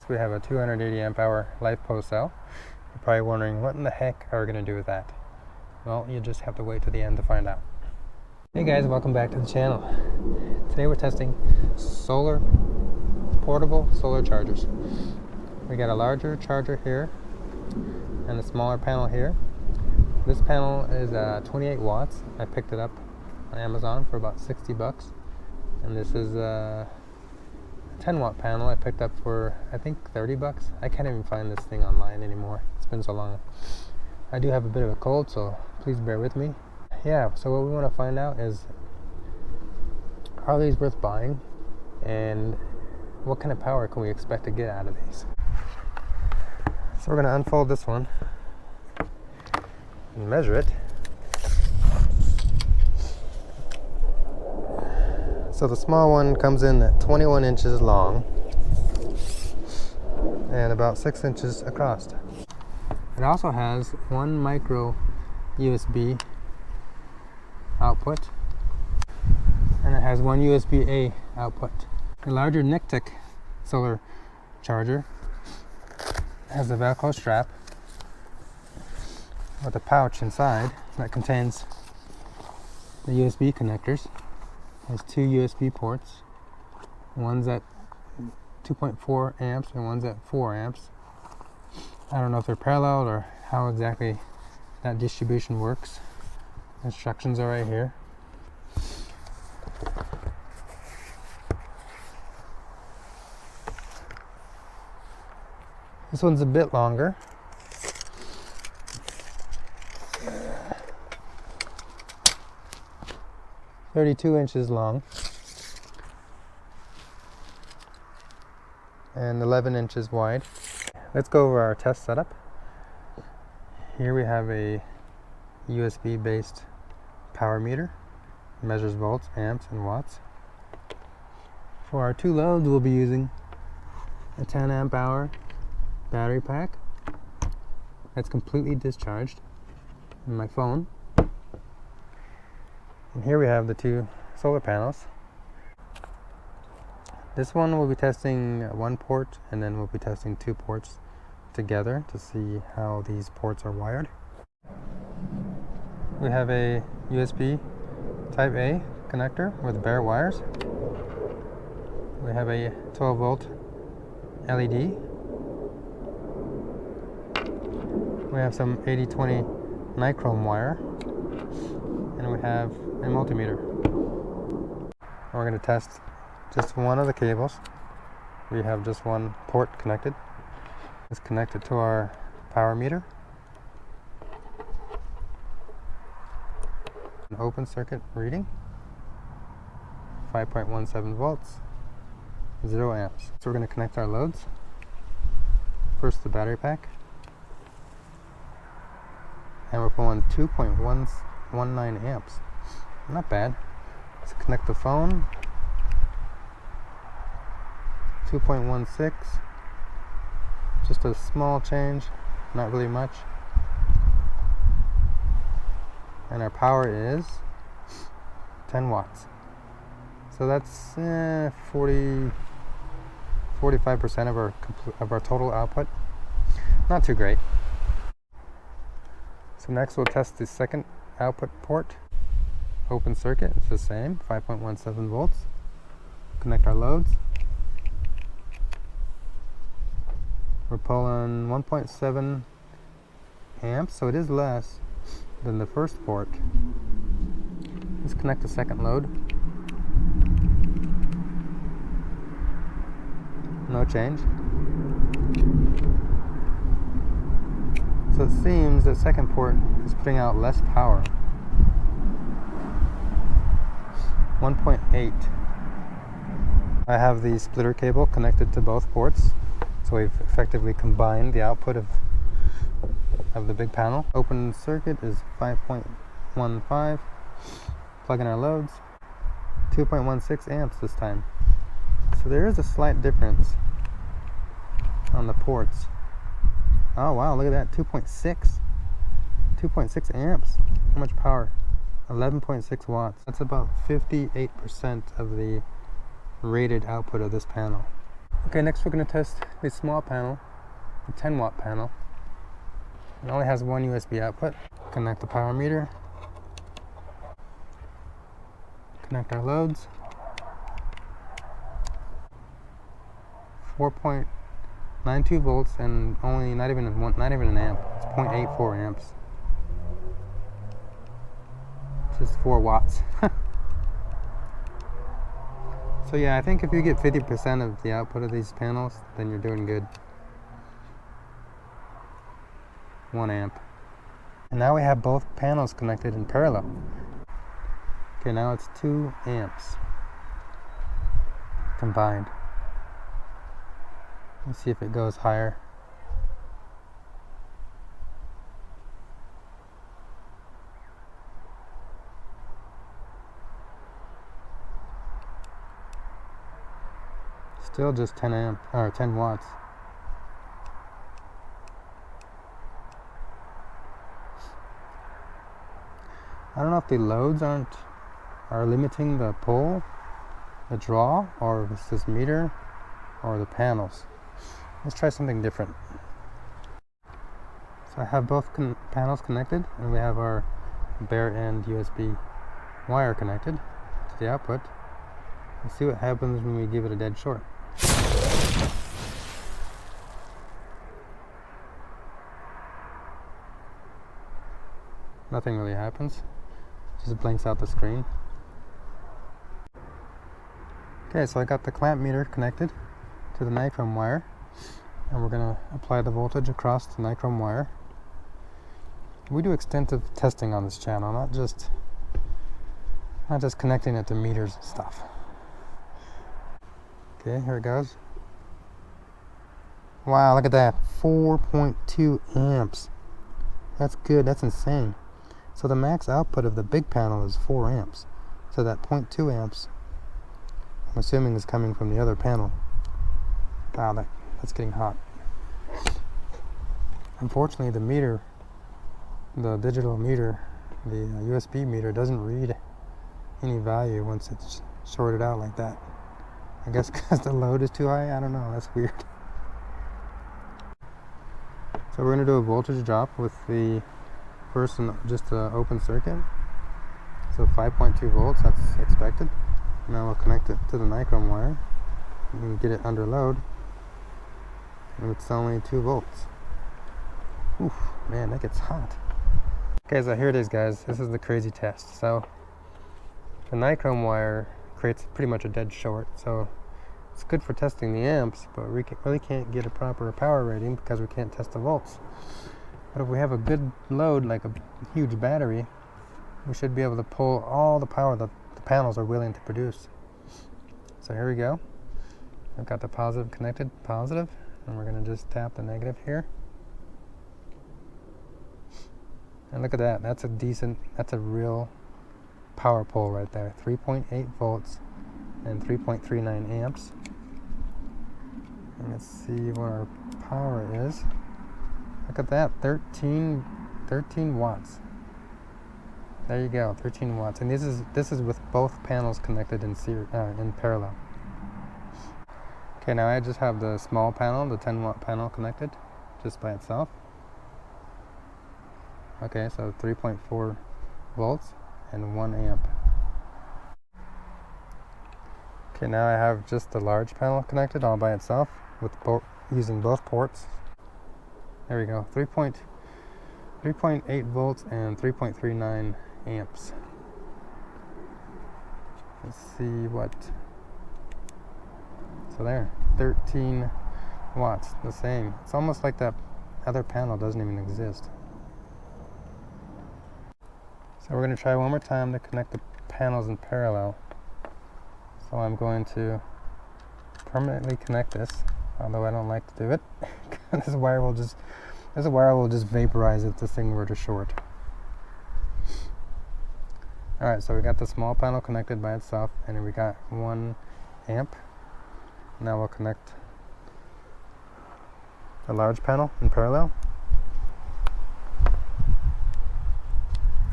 So we have a 280 amp hour LiFePO cell. You're probably wondering, what in the heck are we going to do with that? Well, you just have to wait to the end to find out. Hey guys, welcome back to the channel. Today we're testing portable solar chargers. We got a larger charger here and a smaller panel here. This panel is 28 watts. I picked it up on Amazon for about 60 bucks. And this is a 10 watt panel I picked up for, I think, 30 bucks. I can't even find this thing online anymore. It's been so long. I do have a bit of a cold, so please bear with me. Yeah, so what we want to find out is, are these worth buying? And what kind of power can we expect to get out of these? So we're going to unfold this one and measure it. So the small one comes in at 21 inches long and about 6 inches across. It also has one micro USB output, and it has one USB-A output. The larger Nekteck solar charger has a Velcro strap with a pouch inside that contains the USB connectors. There's two USB ports. One's at 2.4 amps and one's at 4 amps. I don't know if they're parallel or how exactly that distribution works. Instructions are right here. This one's a bit longer. 32 inches long and 11 inches wide. Let's go over our test setup. Here we have a USB based power meter. It measures volts, amps, and watts. For our two loads, we'll be using a 10 amp hour battery pack that's completely discharged, and my phone. And here we have the two solar panels. This one we'll be testing one port, and then we'll be testing two ports together to see how these ports are wired. We have a USB Type A connector with bare wires. We have a 12 volt LED. We have some 80/20 Nichrome wire. And we have a multimeter. We're going to test just one of the cables. We have just one port connected. It's connected to our power meter. An open circuit reading, 5.17 volts, 0 amps. So we're going to connect our loads. First the battery pack. And we're pulling 2.19 amps. Not bad. Let's connect the phone. 2.16. Just a small change, not really much. And our power is 10 watts. So that's 45% of our total output. Not too great. So next we'll test the second output port. Open circuit, it's the same, 5.17 volts. Connect our loads. We're pulling 1.7 amps, so it is less than the first port. Let's connect the second load. No change. So it seems that second port is putting out less power. 1.8. I have the splitter cable connected to both ports, so we've effectively combined the output of the big panel. Open circuit is 5.15. Plug in our loads. 2.16 amps this time. So there is a slight difference on the ports. Oh wow, look at that, 2.6 amps. How much power? 11.6 watts. That's about 58% of the rated output of this panel. Okay, next we're going to test the small panel, the 10 watt panel. It only has one USB output. Connect the power meter. Connect our loads. 4.92 volts and only not even an amp. It's 0.84 amps. Just 4 watts. So yeah, I think if you get 50% of the output of these panels, then you're doing good. 1 amp. And now we have both panels connected in parallel. Okay, now it's 2 amps combined. Let's see if it goes higher. Still just 10 watts. I don't know if the loads are limiting the pull, the draw, or if it's this meter or the panels. Let's try something different. So I have both panels connected, and we have our bare end USB wire connected to the output. Let's see what happens when we give it a dead short. Nothing really happens. Just blinks out the screen. Okay, so I got the clamp meter connected to the Nichrome wire, and we're going to apply the voltage across the Nichrome wire. We do extensive testing on this channel, not just connecting it to meters and stuff. Okay, here it goes. Wow, look at that. 4.2 amps. That's good. That's insane. So the max output of the big panel is 4 amps. So that 0.2 amps, I'm assuming, is coming from the other panel. Wow, that's getting hot. Unfortunately, the meter, the digital meter, the USB meter, doesn't read any value once it's shorted out like that. I guess because the load is too high? I don't know. That's weird. So we're going to do a voltage drop with the first just an open circuit. So 5.2 volts, that's expected. Now we'll connect it to the Nichrome wire and get it under load. And it's only 2 volts. Oof, man, that gets hot. Okay, so here it is, guys. This is the crazy test. So the Nichrome wire creates pretty much a dead short. So it's good for testing the amps, but we really can't get a proper power rating because we can't test the volts. But if we have a good load, like a huge battery, we should be able to pull all the power that the panels are willing to produce. So here we go. I've got the positive connected, positive, and we're going to just tap the negative here. And look at that. That's a real power pull right there. 3.8 volts and 3.39 amps. And let's see what our power is. Look at that, 13 watts. There you go, 13 watts. And this is with both panels connected in parallel. Okay, now I just have the small panel, the 10 watt panel connected just by itself. Okay, so 3.4 volts and 1 amp. Okay, now I have just the large panel connected all by itself with using both ports. There we go, 3.8 volts and 3.39 amps. Let's see what. So there, 13 watts, the same. It's almost like that other panel doesn't even exist. So we're going to try one more time to connect the panels in parallel. So I'm going to permanently connect this, although I don't like to do it. This wire will just vaporize if this thing were to short. Alright, so we got the small panel connected by itself, and we got 1 amp. Now we'll connect the large panel in parallel.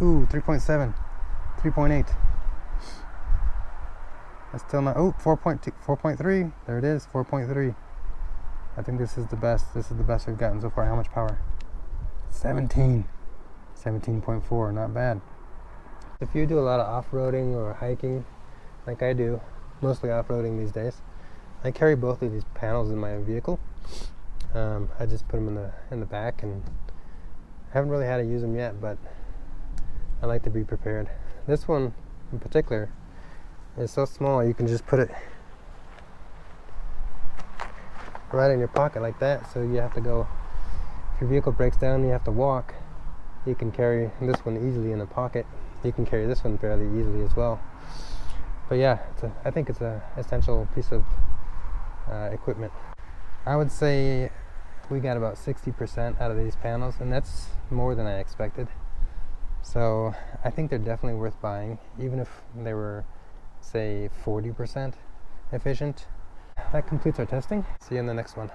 Ooh, 3.7, 3.8. That's still not, oh, 4.2, 4.3. There it is, 4.3. I think this is the best. This is the best we've gotten so far. How much power? 17.4, not bad. If you do a lot of off-roading or hiking, like I do, mostly off-roading these days, I carry both of these panels in my vehicle. I just put them in the back, and I haven't really had to use them yet, but I like to be prepared. This one in particular is so small you can just put it right in your pocket like that. So you have to go, if your vehicle breaks down and you have to walk, you can carry this one easily in a pocket. You can carry this one fairly easily as well. But yeah, I think it's an essential piece of equipment. I would say we got about 60% out of these panels, and that's more than I expected. So I think they're definitely worth buying, even if they were, say, 40% efficient. That completes our testing. See you in the next one.